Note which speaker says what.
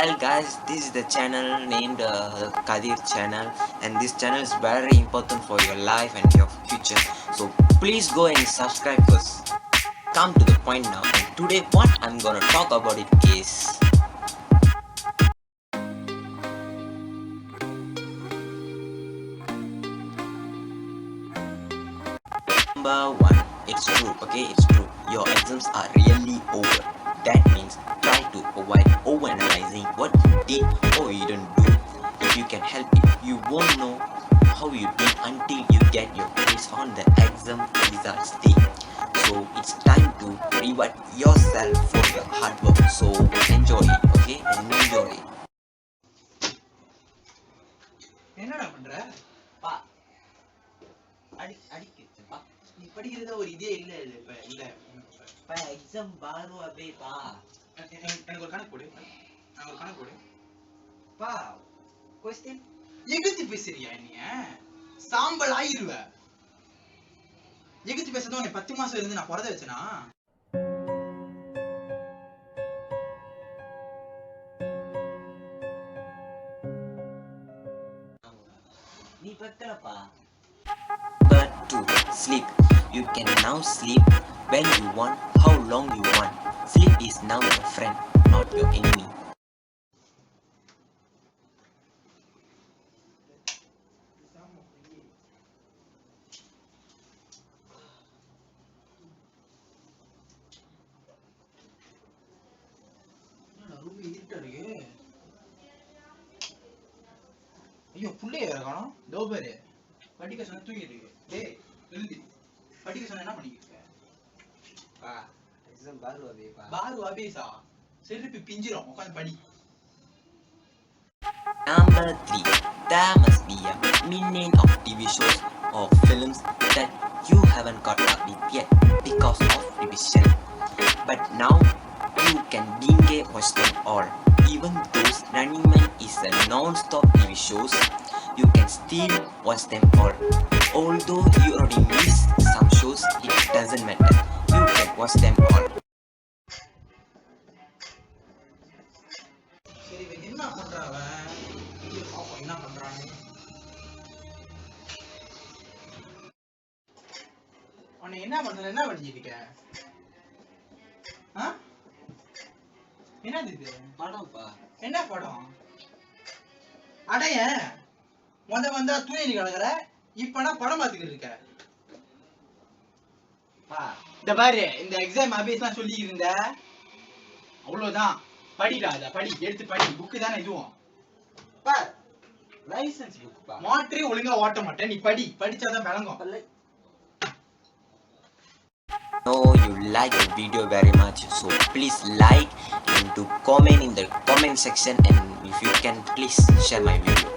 Speaker 1: Well guys, this is the channel named Kadir channel, and this channel is very important for your life and your future. So please go and subscribe first. Come to the point now, and today what I'm gonna talk about it is number one. It's true, okay? It's true. Your exams are really over. That means try to avoid overanalyzing what you did or you didn't do. If you can help it, you won't know how you did until you get your grades on the exam results day. So it's time to reward yourself for your hard work. So enjoy it, okay? Enjoy it.
Speaker 2: என்னடா பண்ற?
Speaker 1: பா அடிக்குதுப்பா.
Speaker 2: நீ படிக்கிறத ஒரு இதே இல்ல இப்ப இல்ல.
Speaker 1: பா எக்ஸாம் பாரு அபே பா.
Speaker 2: எனக்கு ஒரு கணக்கு போடு. நான் ஒரு கணக்கு போடு.
Speaker 1: பா क्वेश्चन
Speaker 2: எகிப்து பேசுறியா நீ? சாம்பல் ஆயிருவ. எகிப்து பேசதோ நீ 10 மாசம் இருந்து நான் பொறத வச்சனா?
Speaker 1: நீ பக்கலப்பா. But to sleep. You can now sleep when you want, how long you want. Sleep is now your friend, not your enemy.
Speaker 2: Room இருட்டா இருக்கு. ஐயோ புள்ளைய வேற காணோம். தோ பாரு. படிக்க சொன்னா தூங்கிட்டு இருக்கு. டேய் எழுந்து. படிக்க சொன்னா என்ன பண்ணிட்டு இருக்க?
Speaker 1: பா எக்ஸாம் பாரு அபே பா.
Speaker 2: பாரு அபேசா. செருப்பு பிஞ்சிரும். உட்கார்ந்து படி.
Speaker 1: Number 3. There must be a million of TV shows or films that you haven't got up with yet because of revision. But now you can binge watch them all. Even those Running Man is a non-stop TV shows, you can still watch them all. Although you already missed some shows, it doesn't matter. You can watch them all.
Speaker 2: சரி இவன் என்ன பண்றான் பாப்போம் என்ன பண்றான்னு. உன்னை என்ன பண்ற என்ன பண்ணிட்டு இருக்க? என்னது இது?
Speaker 1: படம்ப்பா.
Speaker 2: என்ன படம்? அடைய வந்தா தூங்கி கிடக்குற, இப்பனா படம் பார்த்துக்கிட்டு இருக்க. இந்த பாரு இந்த எக்ஸாம் அபேஸ்லாம் சொல்லி இருந்த அவ்வளவுதான். படிடா அத படி, எடுத்து படி. புக்கு தானே இதுவும்.
Speaker 1: பா லைசென்ஸ் புக் பா.
Speaker 2: மாற்றி ஒழுங்கா ஓட்ட மாட்டேன். நீ படி, படிச்சாதான் விளங்கும்.
Speaker 1: Know you like the video very much, so please like and to comment in the comment section, and if you can please share my video.